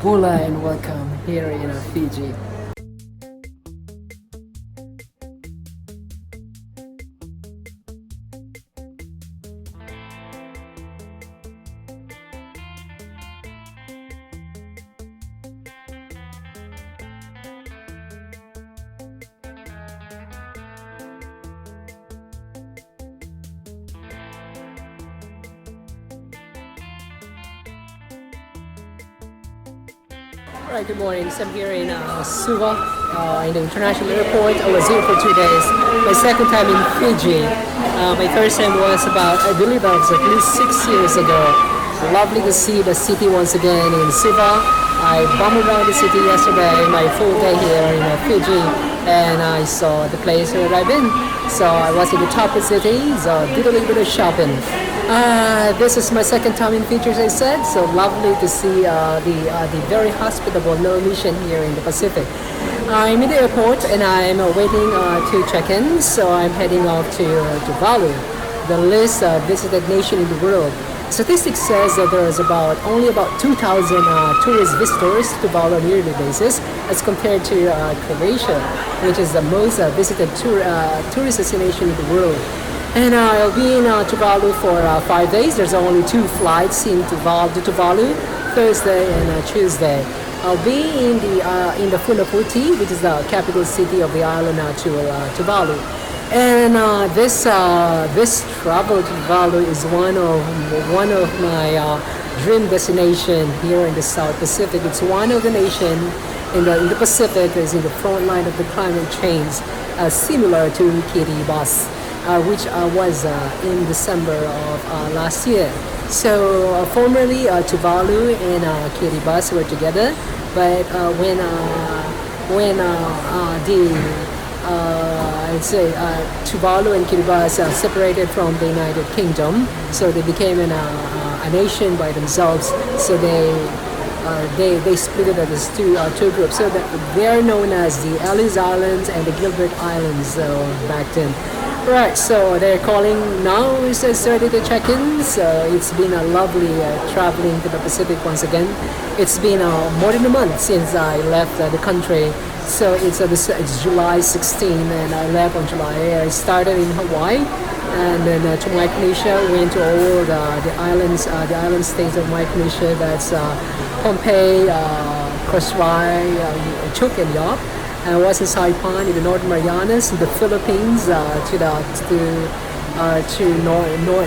Hola and welcome here in Fiji. Alright, good morning. So I'm here in Suva, in the international airport. I was here for 2 days. My second time in Fiji. My first time was I believe that was at least 6 years ago. Lovely to see the city once again in Suva. I bumped around the city yesterday, my full day here in Fiji, and I saw the place where I've been. So I was in the top of the city, so did a little bit of shopping. This is my second time in Fiji, as I said, so lovely to see the very hospitable no mission here in the Pacific. I'm in the airport and I'm waiting to check in, so I'm heading off to Tuvalu, the least visited nation in the world. Statistics says that there is only about 2,000 tourist visitors to Tuvalu on a yearly basis, as compared to Croatia, which is the most visited tourist destination in the world. And I'll be in Tuvalu for 5 days. There's only 2 flights to Tuvalu, Thursday and Tuesday. I'll be in the Funafuti, which is the capital city of the island, Tuvalu. And this travel to Tuvalu is one of my dream destination here in the South Pacific. It's one of the nation in the Pacific that is in the front line of the climate change, similar to Kiribati. Which was in December of last year. So formerly Tuvalu and Kiribati were together, but when I'd say Tuvalu and Kiribati separated from the United Kingdom, so they became a nation by themselves. So they split it as two groups. So they are known as the Ellis Islands and the Gilbert Islands back then. Right, so they're calling now. It says 30 to check in. So it's been a lovely traveling to the Pacific once again. It's been more than a month since I left the country. So it's July 16 and I left on July. I started in Hawaii and then to Micronesia. Went to all the islands, the island states of Micronesia. That's Pohnpei, Kosrae, Chuuk and Yap. I was in Saipan in the Northern Marianas, in the Philippines, to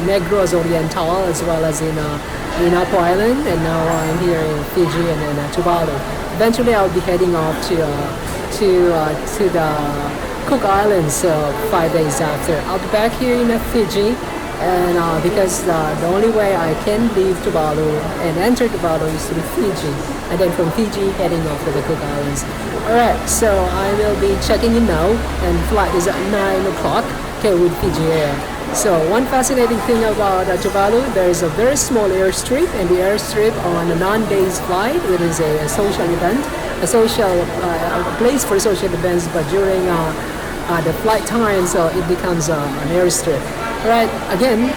Negros Oriental, as well as in Apo Island, and now I'm here in Fiji and then Tuvalu. Eventually, I'll be heading off to the Cook Islands 5 days after. I'll be back here in Fiji, and because the only way I can leave Tuvalu and enter Tuvalu is through Fiji, and then from Fiji heading off to the Cook Islands. Alright, so I will be checking in now, and flight is at 9 o'clock, okay, with Fiji Air. So one fascinating thing about Tuvalu, there is a very small airstrip, and the airstrip on a non-days flight, it is a social event, a place for social events, but during the flight time, so it becomes an airstrip. Alright, again,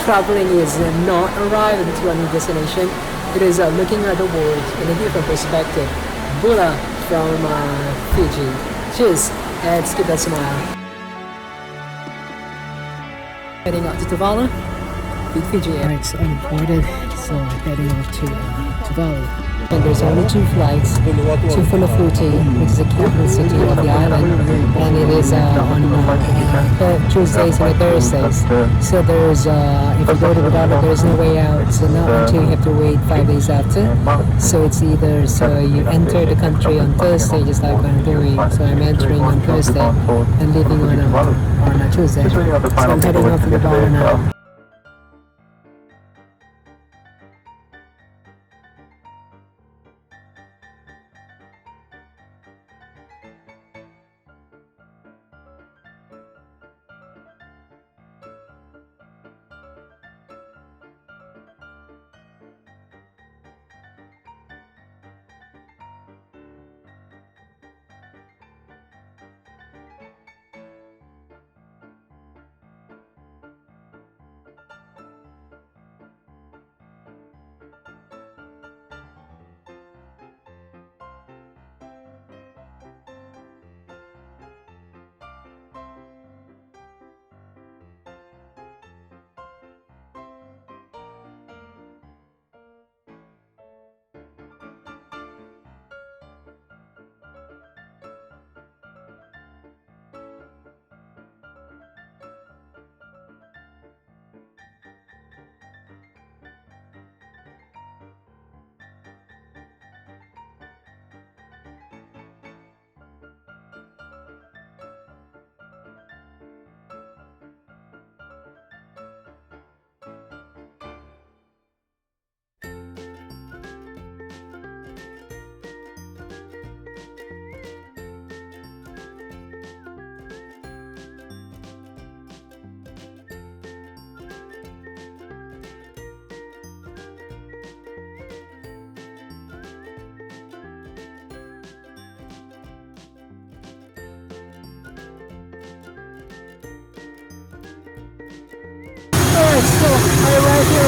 traveling is not arriving to a new destination, it is looking at the world in a different perspective. Bula from Fiji. Cheers, let's keep that smile. Heading out to Tuvalu with Fiji Air. Alright, so I'm boarded, so heading off to Tuvalu. And there's only 2 flights to Funafuti, which is the capital city of the island, and it is on Tuesdays and Thursdays. So there's, if you go to Tuvalu, there's no way out. So not until you have to wait 5 days after. So it's either you enter the country on Thursday, just like I'm doing. So I'm entering on Thursday and leaving on a Tuesday. So I'm heading off to Tuvalu now.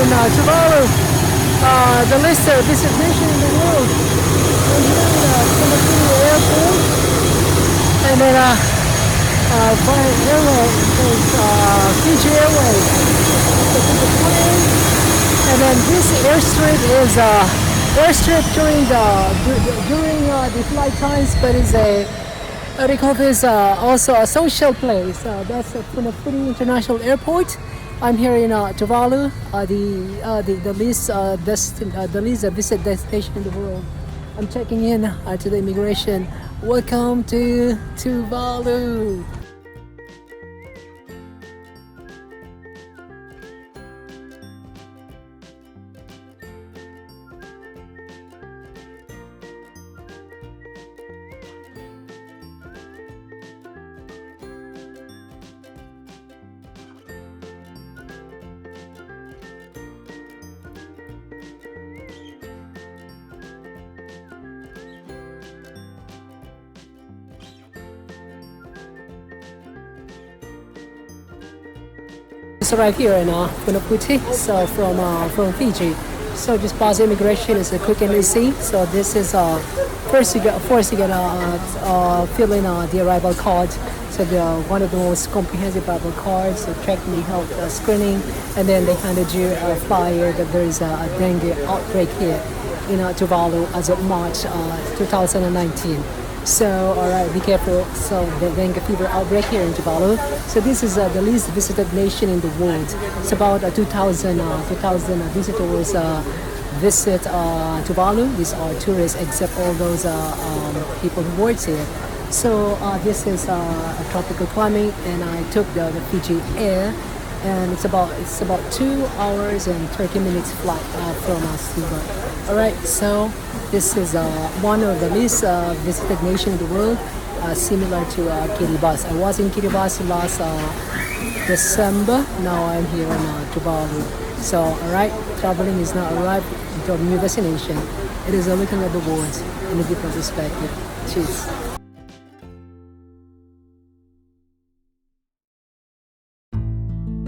in Tuvalu, the least visited nation in the world. I'm here in Tuvalu Airport, and then by airway is Fiji Airways. The plane, and then this airstrip is airstrip during the flight times, but it's a what do you call this? Also a social place. That's Tuvalu International Airport. I'm here in Tuvalu, the least visit destination in the world. I'm checking in to the immigration. Welcome to Tuvalu. Just arrived here in Funafuti, so from Fiji. So just past immigration is a quick and easy. So this is first you gotta fill in the arrival card. So the one of the most comprehensive arrival cards. So check the health screening, and then they handed you a flyer that there is a dengue outbreak here in Tuvalu as of March 2019. So, alright, be careful. So, the dengue fever outbreak here in Tuvalu. So, this is the least visited nation in the world. It's about 2,000 visitors visit Tuvalu. These are tourists, except all those people who work here. So, this is a tropical climate, and I took the Fiji Air, and it's about 2 hours and 30 minutes flight from Suva. Alright, so this is one of the least visited nation in the world, similar to Kiribati. I was in Kiribati last December. Now I'm here in Tuvalu. So, alright, traveling is not arrived to a new destination. It is looking at the world in a different perspective. Cheers.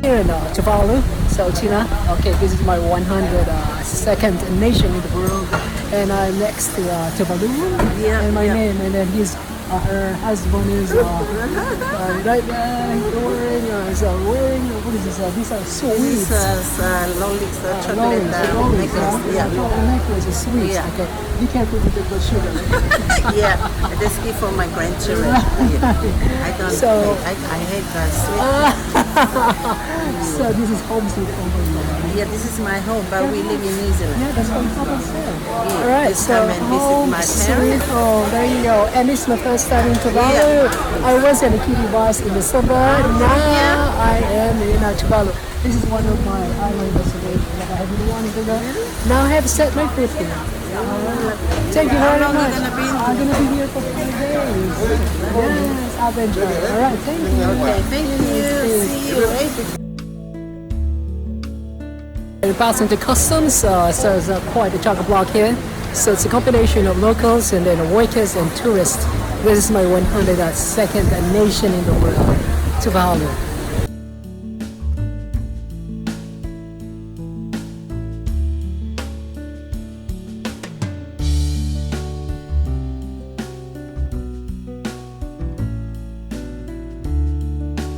Here in Tuvalu, South China. Okay, this is my 102nd nation in the world, and I'm next to Tuvalu, and my name, and then her husband is right there wearing what is this? These are sweets. Lollies, chocolate necklace. Yeah, chocolate necklace is sweets. Yeah. Okay, be careful with the sugar. Yeah, this gift for my grandchildren. Yeah. I don't. So- I hate sweet. So this is home sweet home. Yeah, this is my home, but we live in New Zealand. Yeah, that's what Papa said. Yeah, All right, this so time and visit my sweet parents. home. There you go. And it's my first time in Tuvalu. I was in Kiribati in the summer. Now I am in Tuvalu. This is one of my island destinations that I have been wanting to go. Now I have set my foot here. Thank you very long much. you gonna be? I'm going to be here for 5 days. Yes, I've enjoyed it. All right, thank you. Okay, thank you. See you later. We're passing to customs, so it's quite a chock-a-block here. So it's a combination of locals and then workers and tourists. This is my 102nd nation in the world, Tuvalu.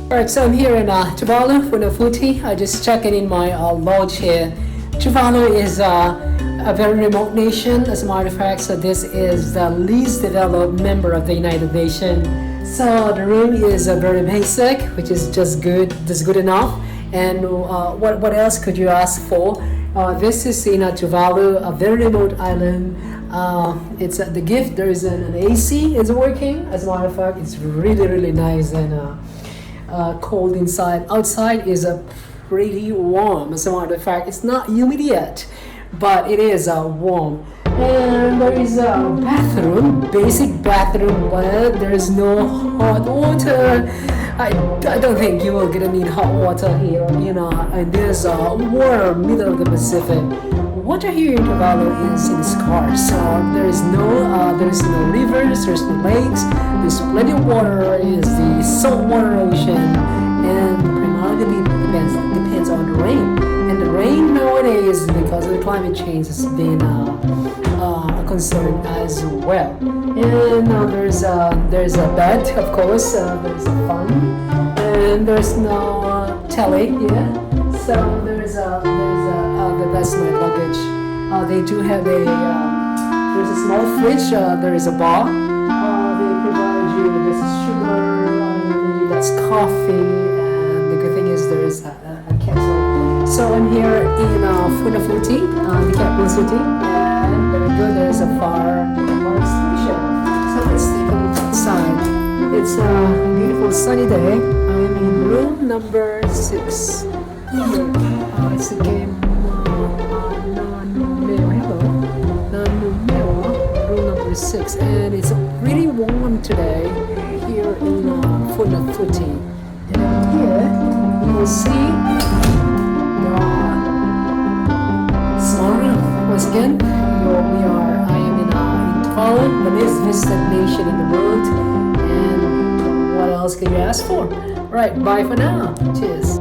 Alright, so I'm here in Tuvalu, Funafuti. I just checking in my lodge here. Tuvalu is a very remote nation, as a matter of fact, so this is the least developed member of the United Nations. So the room is very basic, which is just good enough. And what else could you ask for? This is in Tuvalu, a very remote island. It's the gift. There is an AC is working. As a matter of fact, it's really nice and cold inside. Outside is pretty warm. As a matter of fact, it's not humid yet, but it is warm. And there is a bathroom, basic bathroom, but there is no hot water. I don't think you will gonna need hot water here, and there's a warm middle of the Pacific. Water here in Tuvalu is scarce. There is no rivers, there's no lakes, there's plenty of water, is the saltwater ocean, and primarily depends on the rain. And the rain nowadays because of the climate change has been a concern as well. And there's a bed, of course. There's a fun, and there's no telly. Yeah. So that's my luggage. They do have there's a small fridge. There is a bar. They provide you with sugar. That's coffee, and the good thing is there is a kettle. So I'm here in Funafuti, the capital city, and very good. There's a far station. So let's take a look outside. It's a beautiful sunny day. I'm in room number 6. Here, it's the game room number 6, and it's really warm today here in Funafuti. And here you will see small room. Once again, I am in Tuvalu, the most visited nation in the world. And what else can you ask for? Right, bye for now. Cheers.